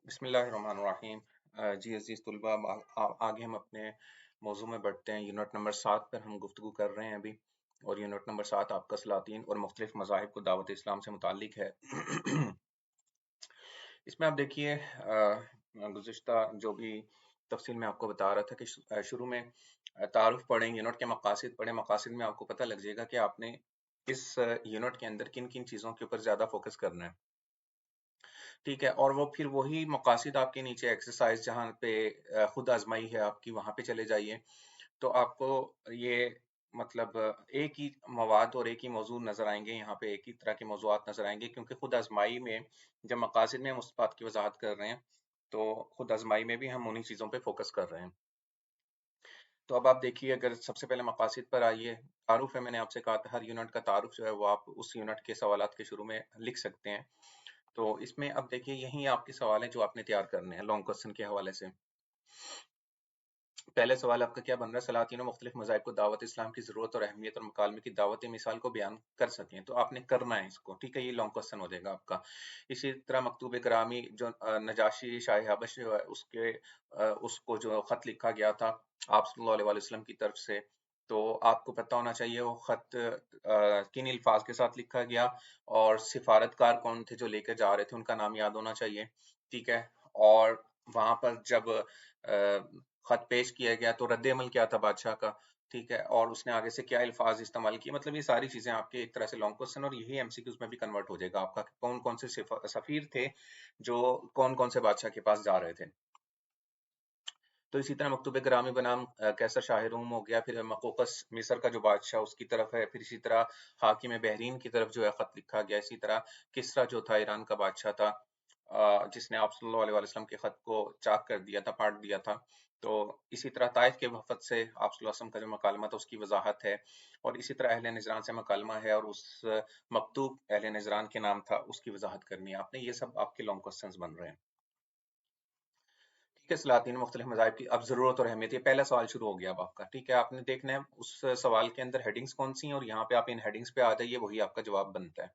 بسم اللہ الرحمن الرحیم۔ جی عزیز طلبہ، آگے ہم اپنے موضوع میں بڑھتے ہیں۔ یونٹ نمبر 7 پر ہم گفتگو کر رہے ہیں ابھی، اور یونٹ نمبر 7 آپ کا سلاطین اور مختلف مذاہب کو دعوت اسلام سے متعلق ہے۔ اس میں آپ دیکھیے، گزشتہ جو بھی تفصیل میں آپ کو بتا رہا تھا کہ شروع میں تعارف پڑھیں، یونٹ کے مقاصد پڑھیں۔ مقاصد میں آپ کو پتہ لگ جائے گا کہ آپ نے اس یونٹ کے اندر کن کن چیزوں کے اوپر زیادہ فوکس کرنا ہے، ٹھیک ہے۔ اور وہ پھر وہی مقاصد آپ کے نیچے ایکسرسائز جہاں پہ خود آزمائی ہے آپ کی، وہاں پہ چلے جائیے تو آپ کو یہ مطلب ایک ہی مواد اور ایک ہی موضوع نظر آئیں گے، یہاں پہ ایک ہی طرح کے موضوعات نظر آئیں گے، کیونکہ خود آزمائی میں جب مقاصد میں ہم اس بات کی وضاحت کر رہے ہیں تو خود آزمائی میں بھی ہم انہی چیزوں پہ فوکس کر رہے ہیں۔ تو اب آپ دیکھیے، اگر سب سے پہلے مقاصد پر آئیے، تعارف ہے۔ میں نے آپ سے کہا تھا ہر یونٹ کا تعارف جو ہے وہ آپ اس یونٹ کے سوالات کے شروع میں لکھ سکتے ہیں۔ تو اس میں اب دیکھیے، یہی آپ کے سوال ہیں جو آپ نے تیار کرنے ہیں لانگ کوسچن کے حوالے سے۔ پہلے سوال آپ کا کیا بن رہا ہے؟ سلاطین و مختلف مذاہب کو دعوت اسلام کی ضرورت اور اہمیت اور مکالمے کی دعوت مثال کو بیان کر سکیں، تو آپ نے کرنا ہے اس کو، ٹھیک ہے۔ یہ لانگ کوسچن ہو جائے گا آپ کا۔ اسی طرح مکتوب کرامی جو نجاشی شاہ حبش جو ہے اس کو جو خط لکھا گیا تھا آپ صلی اللہ علیہ وسلم کی طرف سے، تو آپ کو پتہ ہونا چاہیے وہ خط کن الفاظ کے ساتھ لکھا گیا، اور سفارتکار کون تھے جو لے کے جا رہے تھے، ان کا نام یاد ہونا چاہیے، ٹھیک ہے۔ اور وہاں پر جب خط پیش کیا گیا تو رد عمل کیا تھا بادشاہ کا، ٹھیک ہے، اور اس نے آگے سے کیا الفاظ استعمال کیے۔ مطلب یہ ساری چیزیں آپ کے ایک طرح سے لانگ کوسچن، اور یہی ایم سی کیوز میں بھی کنورٹ ہو جائے گا آپ کا، کون کون سے سفیر تھے جو کون کون سے بادشاہ کے پاس جا رہے تھے۔ تو اسی طرح مکتوب گرامی بنام کیسر شاہ روم ہو گیا، پھر مقوقس مصر کا جو بادشاہ اس کی طرف ہے، پھر اسی طرح حاکم بحرین کی طرف جو ہے خط لکھا گیا، اسی طرح کسرا جو تھا ایران کا بادشاہ تھا، جس نے آپ صلی اللہ علیہ وسلم کے خط کو چاک کر دیا تھا، پاٹ دیا تھا۔ تو اسی طرح طائف کے وفد سے آپ صلی اللہ علیہ وسلم کا جو مکالمہ تھا اس کی وضاحت ہے، اور اسی طرح اہل نجران سے مکالمہ ہے، اور اس مکتوب اہل نجران کے نام تھا اس کی وضاحت کرنی ہے آپ نے۔ یہ سب آپ کے لانگ کوسچنز بن رہے ہیں، ٹھیک ہے۔ سلاطین مختلف مذاہب کی اب ضرورت اور اہمیت، یہ پہلا سوال شروع ہو گیا اب آپ کا، ٹھیک ہے۔ آپ نے دیکھنا ہے اس سوال کے اندر ہیڈنگز کون سی ہیں، اور یہاں پہ آپ ان ہیڈنگز پہ آ جائیے، وہی آپ کا جواب بنتا ہے۔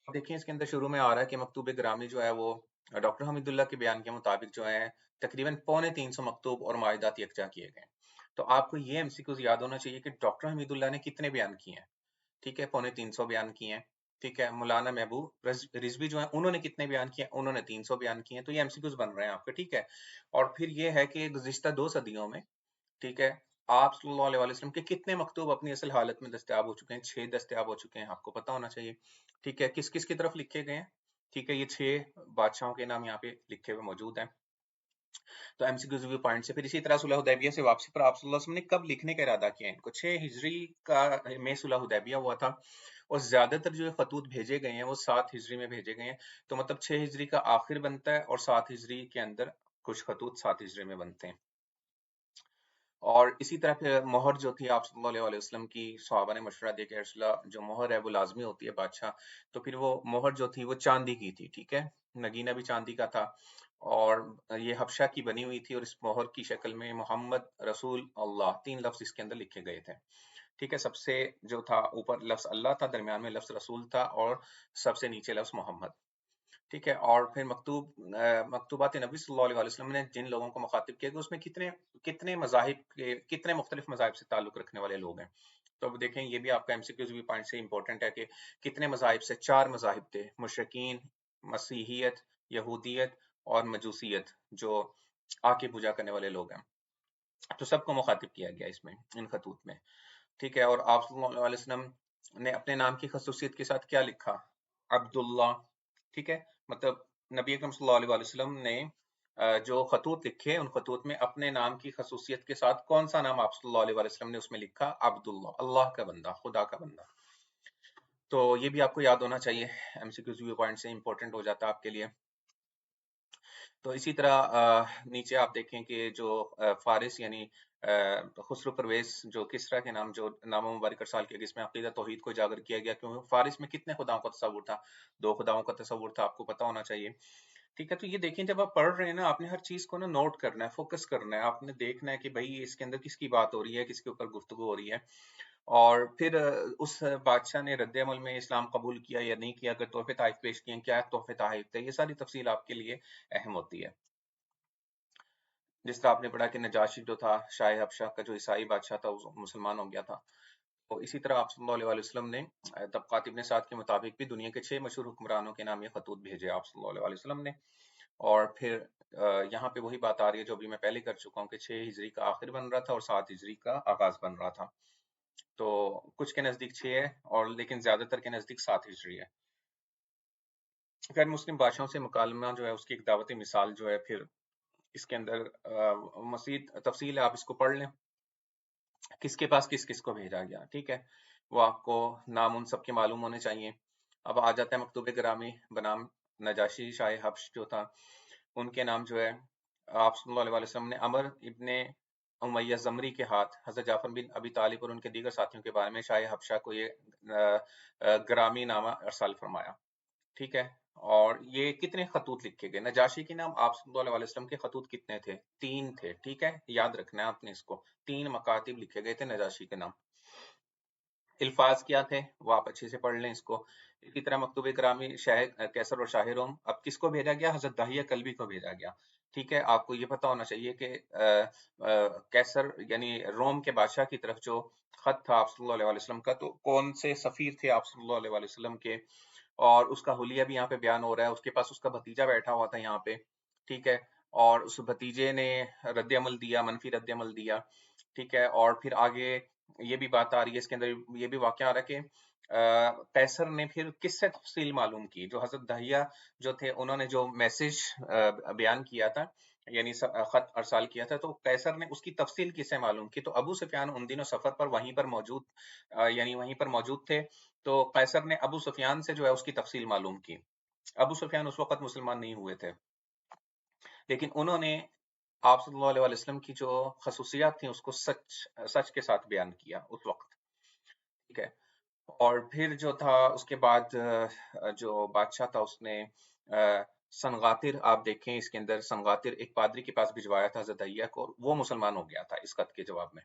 اب دیکھیں، اس کے اندر شروع میں آ رہا ہے کہ مکتوب گرامی جو ہے وہ ڈاکٹر حمید اللہ کے بیان کے مطابق جو ہے تقریباً 350 مکتوب اور معاہدات یکجا کیے گئے ہیں۔ تو آپ کو یہ ایم سی کیوز یاد ہونا چاہیے کہ ڈاکٹر حمید اللہ نے کتنے بیان کیے ہیں، ٹھیک ہے۔ 350 بیان کیے ہیں، ٹھیک ہے۔ مولانا محبوب رضوی جو ہیں انہوں نے کتنے بیان کیے ہیں؟ انہوں نے 300 بیان کیے ہیں۔ تو یہ ایم سی کیوز بن رہے ہیں آپ کے، ٹھیک ہے۔ اور پھر یہ ہے کہ گزشتہ 2 صدیوں میں، ٹھیک ہے، آپ صلی اللہ علیہ وسلم کے کتنے مکتوب اپنی اصل حالت میں دستیاب ہو چکے ہیں؟ 6 دستیاب ہو چکے ہیں، آپ کو پتہ ہونا چاہیے، ٹھیک ہے۔ کس کس کی طرف لکھے گئے ہیں؟ ٹھیک ہے، یہ 6 بادشاہوں کے نام یہاں پہ لکھے ہوئے موجود ہیں۔ تو ایم سی کیو پوائنٹ سے پھر اسی طرح صلح حدیبیہ سے واپسی پر آپ صلی اللہ علیہ وسلم نے کب لکھنے کا ارادہ کیا ہے؟ ان کو 6 ہجری کا میں صلح حدیبیہ ہوا تھا، اور زیادہ تر جو خطوط بھیجے گئے ہیں وہ 7 ہجری میں بھیجے گئے ہیں، تو مطلب 6 ہجری کا آخر بنتا ہے، اور 7 ہجری کے اندر کچھ خطوط 7 ہجری میں بنتے ہیں۔ اور اسی طرح پھر مہر جو تھی آپ صلی اللہ علیہ وسلم کی، صحابہ نے مشورہ دیا کہ رسول اللہ جو مہر ہے وہ لازمی ہوتی ہے بادشاہ، تو پھر وہ مہر جو تھی وہ چاندی کی تھی، ٹھیک ہے، نگینہ بھی چاندی کا تھا، اور یہ حبشہ کی بنی ہوئی تھی، اور اس مہر کی شکل میں محمد رسول اللہ 3 لفظ اس کے اندر لکھے گئے تھے، ٹھیک ہے۔ سب سے جو تھا اوپر لفظ اللہ تھا، درمیان میں لفظ رسول تھا، اور سب سے نیچے لفظ محمد، ٹھیک ہے۔ اور پھر مکتوبات نبی صلی اللہ علیہ وسلم نے جن لوگوں کو مخاطب کیا کہ اس میں کتنے مذاہب کے، کتنے مختلف مذاہب سے تعلق رکھنے والے لوگ ہیں۔ تو اب دیکھیں، یہ بھی آپ کا ایم سی کیو بھی پوائنٹ سے امپورٹنٹ ہے کہ کتنے مذاہب سے؟ 4 مذاہب تھے، مشرکین، مسیحیت، یہودیت اور مجوسیت، جو آگ کی پوجا کرنے والے لوگ ہیں۔ تو سب کو مخاطب کیا گیا اس میں، ان خطوط میں، ٹھیک ہے۔ اور آپ صلی اللہ علیہ وسلم نے اپنے نام کی خصوصیت کے ساتھ کیا لکھا؟ عبداللہ، ٹھیک ہے۔ مطلب نبی اکرم صلی اللہ علیہ وسلم نے جو خطوط لکھے، ان خطوط میں اپنے نام کی خصوصیت کے ساتھ کون سا نام آپ صلی اللہ علیہ وسلم نے اس میں لکھا؟ عبداللہ، اللہ کا بندہ، خدا کا بندہ۔ تو یہ بھی آپ کو یاد ہونا چاہیے، ایم سی کیو پوائنٹ سے امپورٹنٹ ہو جاتا ہے آپ کے لیے۔ تو اسی طرح نیچے آپ دیکھیں کہ جو فارس یعنی خسرو پرویز جو کسرا کے نام، جو نامہ مبارک ارسال کیا گیا، اس میں عقیدہ توحید کو اجاگر کیا گیا، کیونکہ فارس میں کتنے خداؤں کا تصور تھا؟ 2 خداؤں کا تصور تھا، آپ کو پتہ ہونا چاہیے، ٹھیک ہے۔ تو یہ دیکھیں، جب آپ پڑھ رہے ہیں نا، آپ نے ہر چیز کو نا نوٹ کرنا ہے، فوکس کرنا ہے، آپ نے دیکھنا ہے کہ بھائی اس کے اندر کس کی بات ہو رہی ہے، کس کے اوپر گفتگو ہو رہی ہے۔ اور پھر اس بادشاہ نے رد عمل میں اسلام قبول کیا یا نہیں کیا، اگر تحفے تحائف پیش کیے، کیا تحفے تحائف تھے، یہ ساری تفصیل آپ کے لیے اہم ہوتی ہے۔ جس طرح آپ نے پڑھا کہ نجاشی جو تھا شاہ حبشہ کا، جو عیسائی بادشاہ تھا، وہ مسلمان ہو گیا تھا۔ تو اسی طرح آپ صلی اللہ علیہ وسلم نے طبقات ابن سعد کے مطابق بھی دنیا کے 6 مشہور حکمرانوں کے نام یہ خطوط بھیجے آپ صلی اللہ علیہ وسلم نے۔ اور پھر یہاں پہ وہی بات آ رہی ہے جو ابھی میں پہلے کر چکا ہوں کہ 6 ہجری کا آخر بن رہا تھا اور 7 ہجری کا آغاز بن رہا تھا۔ تو کچھ کے نزدیک 6 ہے، اور لیکن زیادہ تر کے نزدیک 7 ہجری ہے۔ غیر مسلم بادشاہوں سے مکالمہ جو ہے اس کی ایک دعوتی مثال جو ہے، پھر اس کے اندر مزید تفصیل ہے، آپ اس کو پڑھ لیں، کس کے پاس کس کس کو بھیجا گیا، ٹھیک ہے، وہ آپ کو نام ان سب کے معلوم ہونے چاہیے۔ اب آ جاتا ہے مکتوب گرامی بنام نجاشی شاہ حبش جو تھا، ان کے نام جو ہے آپ صلی اللہ علیہ وسلم نے عمر ابن امیہ زمری کے ہاتھ حضرت جعفر بن ابی طالب اور ان کے دیگر ساتھیوں کے بارے میں شاہ حبشہ کو یہ گرامی نامہ ارسال فرمایا، ٹھیک ہے۔ اور یہ کتنے خطوط لکھے گئے نجاشی کے نام؟ آپ صلی اللہ علیہ وسلم کے خطوط کتنے تھے؟ 3 تھے، ٹھیک ہے، یاد رکھنا ہے آپ نے اس کو، 3 مکاتب لکھے گئے تھے نجاشی کے نام۔ الفاظ کیا تھے وہ آپ اچھے سے پڑھ لیں اس کو۔ اسی طرح مکتوب کرامی شاہ کیسر اور شاہ روم، اب کس کو بھیجا گیا؟ حضرت داہیہ کلبی کو بھیجا گیا، ٹھیک ہے۔ آپ کو یہ پتا ہونا چاہیے کہ کیسر یعنی روم کے بادشاہ کی طرف جو خط تھا آپ صلی اللہ علیہ وسلم کا، تو کون سے سفیر تھے آپ صلی اللہ علیہ وسلم کے، اور اس کا حلیہ بھی یہاں پہ بیان ہو رہا ہے۔ اس کے پاس اس کا بھتیجا بیٹھا ہوا تھا یہاں پہ، ٹھیک ہے، اور اس بھتیجے نے رد عمل دیا، منفی رد عمل دیا، ٹھیک ہے۔ اور پھر آگے یہ بھی بات آ رہی ہے اس کے اندر، یہ بھی واقعہ آ رہا ہے کہ قیصر نے پھر کس سے تفصیل معلوم کی؟ جو حضرت داہیہ جو تھے انہوں نے جو میسج بیان کیا تھا، یعنی خط ارسال کیا تھا، تو قیصر نے اس کی تفصیل کس سے معلوم کی؟ تو ابو سفیان ان دنوں سفر پر وہیں پر موجود یعنی وہیں پر موجود تھے، تو قیصر نے ابو سفیان سے جو ہے اس کی تفصیل معلوم کی۔ ابو سفیان اس وقت مسلمان نہیں ہوئے تھے، لیکن انہوں نے آپ صلی اللہ علیہ وسلم کی جو خصوصیات تھیں اس کو سچ کے ساتھ بیان کیا اس وقت، ٹھیک ہے۔ اور پھر جو تھا اس کے بعد جو بادشاہ تھا اس نے سنغاطر، آپ دیکھیں اس کے اندر سنغاطر ایک پادری کے پاس بھجوایا تھا حضرت دہیہ کو، وہ مسلمان ہو گیا تھا اس خط کے جواب میں۔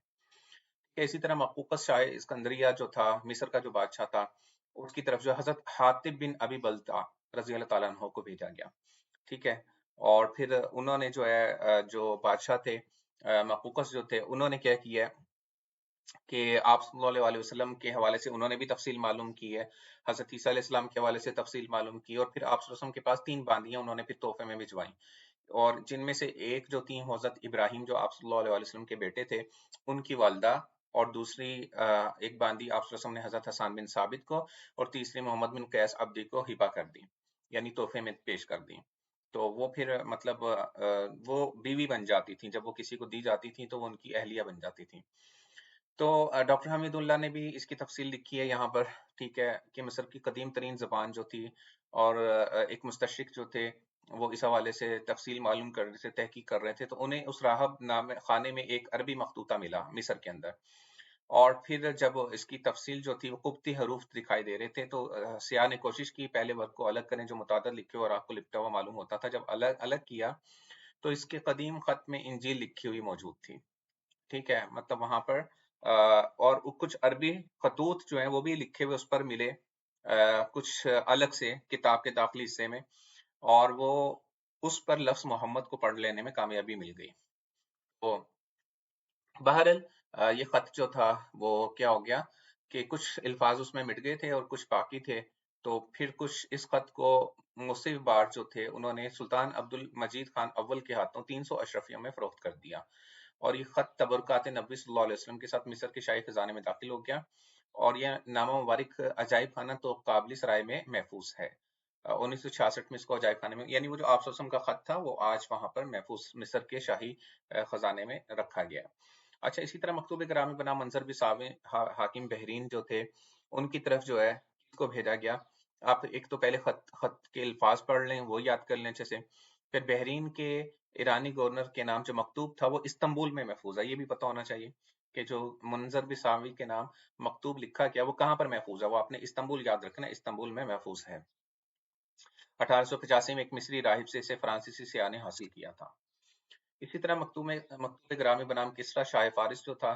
اسی طرح مقوقس شاہ اسکندریہ جو تھا مصر کا جو بادشاہ تھا، اس کی طرف جو حضرت حاتب بن ابی بلتع رضی اللہ تعالیٰ عنہ کو بھیجا گیا، ٹھیک ہے۔ اور پھر انہوں نے جو ہے جو بادشاہ تھے مقوقس جو تھے، انہوں نے کیا کیا کہ آپ صلی اللہ علیہ وسلم کے حوالے سے انہوں نے بھی تفصیل معلوم کی ہے، حضرت عیسیٰ علیہ السلام کے حوالے سے تفصیل معلوم کی، اور پھر آپ صلی اللہ علیہ وسلم کے پاس 3 باندیاں انہوں نے پھر تحفے میں بھجوائیں، اور جن میں سے ایک جو تھی حضرت ابراہیم جو آپ صلی اللہ علیہ وسلم کے بیٹے تھے، ان کی والدہ، اور دوسری ایک باندی آپ صلی اللہ علیہ وسلم نے حضرت حسان بن ثابت کو، اور تیسری محمد بن قیس عبدی کو ہبا کر دی، یعنی تحفے میں پیش کر دی۔ تو وہ پھر مطلب وہ بیوی بن جاتی تھیں، جب وہ کسی کو دی جاتی تھیں تو وہ ان کی اہلیہ بن جاتی تھیں۔ تو ڈاکٹر حمید اللہ نے بھی اس کی تفصیل لکھی ہے یہاں پر، ٹھیک ہے، کہ مصر کی قدیم ترین زبان جو تھی، اور ایک مستشرق جو تھے وہ اس حوالے سے تفصیل معلوم کر رہے تھے، تحقیق کر رہے تھے، تو انہیں اس راہب نام خانے میں ایک عربی مخطوطہ ملا مصر کے اندر، اور پھر جب اس کی تفصیل جو تھی وہ قبطی حروف دکھائی دے رہے تھے، تو سیاح نے کوشش کی پہلے ورق کو الگ کریں جو متعدد لکھے اور آپ کو لپٹا ہوا معلوم ہوتا تھا، جب الگ الگ کیا تو اس کے قدیم خط میں انجیل لکھی ہوئی موجود تھی، ٹھیک ہے، مطلب وہاں پر اور کچھ عربی خطوط جو ہیں وہ بھی لکھے ہوئے اس پر ملے کچھ الگ سے کتاب کے داخلی حصے میں، اور وہ اس پر لفظ محمد کو پڑھ لینے میں کامیابی مل گئی۔ تو بہرحال یہ خط جو تھا وہ کیا ہو گیا کہ کچھ الفاظ اس میں مٹ گئے تھے اور کچھ باقی تھے، تو پھر کچھ اس خط کو مصف بار جو تھے انہوں نے سلطان عبد المجید خان اول کے ہاتھوں 300 اشرفیوں میں فروخت کر دیا، اور یہ خط تبرکات نبی صلی اللہ علیہ وسلم کے ساتھ مصر کے شاہی خزانے میں داخل ہو گیا، اور یہ نامہ مبارک عجائب خانہ تو قابل سرائے میں محفوظ ہے۔ 1966 میں اس کو عجائب خانے میں، یعنی وہ جو آپ صلی اللہ علیہ وسلم کا خط تھا وہ آج وہاں پر محفوظ مصر کے شاہی خزانے میں رکھا گیا۔ اچھا، اسی طرح مکتوب گرامی بنا منظر بساوی حاکم بحرین جو تھے، ان کی طرف جو ہے کس کو بھیجا گیا؟ آپ ایک تو پہلے خط کے الفاظ پڑھ لیں، وہ یاد کر لیں اچھے سے، پھر بحرین کے ایرانی گورنر کے نام جو مکتوب تھا وہ استنبول میں محفوظ ہے، یہ بھی پتہ ہونا چاہیے کہ جو منظر بساوی کے نام مکتوب لکھا گیا وہ کہاں پر محفوظ ہے، وہ آپ نے استنبول یاد رکھنا، استنبول میں محفوظ ہے۔ 1885 میں ایک مصری راہب سے اسے فرانسیسی سیاح نے حاصل کیا تھا۔ اسی طرح مکتوب گرامی بنام کسرا شاہ فارس جو تھا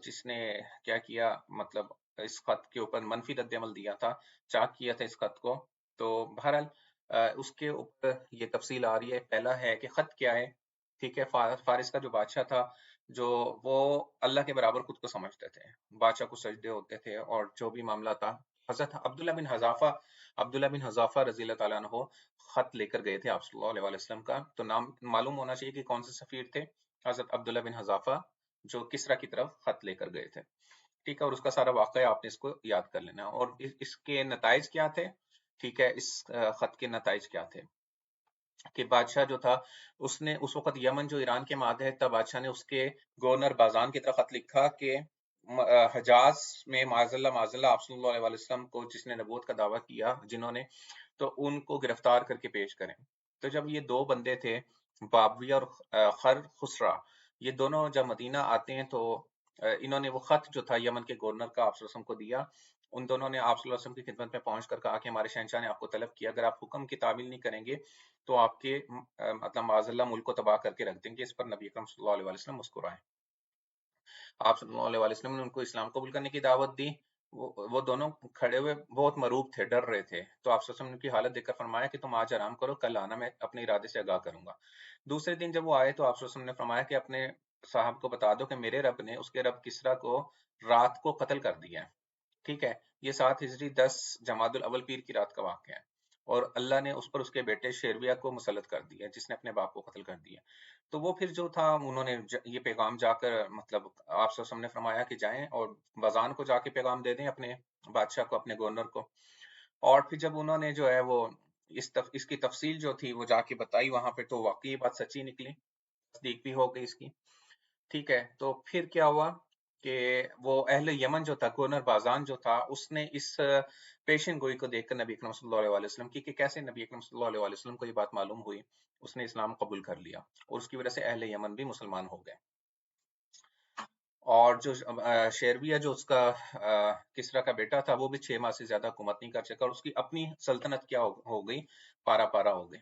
جس نے کیا کیا، مطلب اس خط کے اوپر منفی رد عمل دیا تھا، چاک کیا تھا اس خط کو. تو بہرحال اس کے اوپر یہ تفصیل آ رہی ہے. پہلا ہے کہ خط کیا ہے. ٹھیک ہے، فارس کا جو بادشاہ تھا، جو وہ اللہ کے برابر خود کو سمجھتے تھے، بادشاہ کو سجدے ہوتے تھے، اور جو بھی معاملہ تھا. حضرت عبداللہ بن حذافہ رضی اللہ تعالیٰ عنہ خط لے کر گئے تھے آپ صلی اللہ علیہ وسلم کا. تو نام معلوم ہونا چاہیے کہ کون سے سفیر تھے. حضرت عبداللہ بن حذافہ، جو کسرا کی طرف خط لے کر گئے تھے. ٹھیک ہے، اور اس کا سارا واقعہ آپ نے اس کو یاد کر لینا. اور اس کے نتائج کیا تھے؟ ٹھیک ہے، اس خط کے نتائج کیا تھے کہ بادشاہ جو تھا، اس نے اس وقت یمن جو ایران کے ماتحت تھا، بادشاہ نے اس کے گورنر بازان کی طرف خط لکھا کہ حجاز میں معاذ اللہ آپ صلی اللہ علیہ وسلم کو جس نے نبوت کا دعویٰ کیا، جنہوں نے، تو ان کو گرفتار کر کے پیش کریں. تو جب یہ دو بندے تھے، بابویہ اور خر خسرا، یہ دونوں جب مدینہ آتے ہیں تو انہوں نے وہ خط جو تھا یمن کے گورنر کا آپ صلی اللہ علیہ وسلم کو دیا. ان دونوں نے آپ صلی اللہ علیہ وسلم کی خدمت میں پہنچ کر کہا کہ ہمارے شہنشاہ نے آپ کو طلب کیا، اگر آپ حکم کی تعمیل نہیں کریں گے تو آپ کے مطلب معاذ اللہ ملک کو تباہ کر کے رکھ دیں گے. اس پر نبی اکرم صلی اللہ علیہ وسلم مسکرائے. آپ صلی اللہ علیہ وسلم نے ان کو اسلام قبول کرنے کی دعوت دی. وہ دونوں کھڑے ہوئے بہت مروب تھے، ڈر رہے تھے. تو آپ صلی اللہ علیہ وسلم کی حالت دیکھ کر فرمایا کہ تم آج آرام کرو، کل آنا، میں اپنے ارادے سے آگاہ کروں گا. دوسرے دن جب وہ آئے تو آپ صلی اللہ علیہ وسلم نے فرمایا کہ اپنے صاحب کو بتا دو کہ میرے رب نے اس کے رب کسرا کو رات کو قتل کر دیا ہے. ٹھیک ہے، یہ 7 ہجری 10 جمادی الاول پیر کی رات کا واقعہ ہے. اور اللہ نے اس پر اس کے بیٹے شیرویہ کو مسلط کر دیا، جس نے اپنے باپ کو قتل کر دیا. تو وہ پھر جو تھا، انہوں نے یہ پیغام جا کر، مطلب آپ صلی اللہ علیہ وسلم نے فرمایا کہ جائیں اور بازان کو جا کے پیغام دے دیں، اپنے بادشاہ کو، اپنے گورنر کو. اور پھر جب انہوں نے جو ہے وہ اس کی تفصیل جو تھی وہ جا کے بتائی وہاں پہ، تو واقعی بات سچی نکلی، تصدیق بھی ہو گئی اس کی. ٹھیک ہے، تو پھر کیا ہوا کہ وہ اہل یمن جو تھا، گورنر بازان جو تھا، اس نے اس پیشن گوئی کو دیکھ کر نبی اکرم صلی اللہ علیہ وسلم کی، کہ کیسے نبی اکرم صلی اللہ علیہ وسلم کو یہ بات معلوم ہوئی، اس نے اسلام قبول کر لیا، اور اس کی وجہ سے اہل یمن بھی مسلمان ہو گئے. اور جو شیرویہ جو اس کا کسرا کا بیٹا تھا، وہ بھی 6 ماہ سے زیادہ حکومت نہیں کر سکا، اور اس کی اپنی سلطنت کیا ہو گئی، پارا پارا ہو گئی.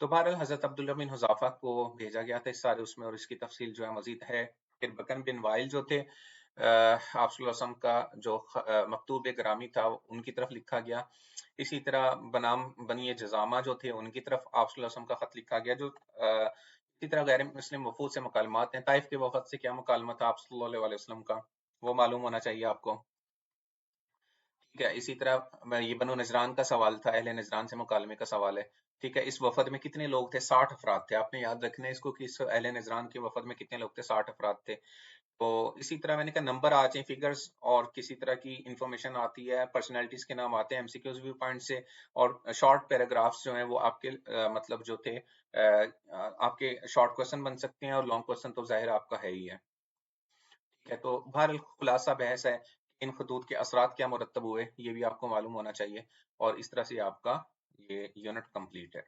تو بہرحال حضرت عبداللہ بن حذافہ کو بھیجا گیا تھا اس سارے اس میں، اور اس کی تفصیل جو ہے مزید ہے. پھر بکن بن وائل جو تھے، آپ صلی اللہ علیہ وسلم کا جو مکتوب گرامی تھا، ان کی طرف لکھا گیا. اسی طرح بنام بنی جزامہ جو تھے، ان کی طرف آپ صلی اللہ علیہ وسلم کا خط لکھا گیا. جو اسی طرح غیر مسلم وفود سے مکالمات ہیں. طائف کے وفد سے کیا مکالمہ تھا آپ صلی اللہ علیہ وسلم کا، وہ معلوم ہونا چاہیے آپ کو. ٹھیک ہے، اسی طرح یہ بنو نجران کا سوال تھا، اہل نجران سے مکالمے کا سوال ہے. ٹھیک ہے، اس وفد میں کتنے لوگ تھے؟ 60 افراد تھے. آپ نے یاد رکھنا ہے اس کو کہ اس اہل نجران کے وفد میں کتنے لوگ تھے؟ 60 افراد تھے. تو اسی طرح میں نے کہا نمبر آ جائیں، فگرز اور کسی طرح کی انفارمیشن آتی ہے، پرسنالٹیز کے نام آتے ہیں M C Qs viewpoint سے، اور شارٹ پیراگرافز جو ہیں وہ آپ کے مطلب جو تھے آپ کے شارٹ کوسچن بن سکتے ہیں، اور لانگ کوسچن تو ظاہر آپ کا ہے ہی ہے. ٹھیک ہے، تو بہرحال خلاصہ بحث ہے ان خطوط کے اثرات کیا مرتب ہوئے، یہ بھی آپ کو معلوم ہونا چاہیے. اور اس طرح سے آپ کا یہ یونٹ کمپلیٹ ہے.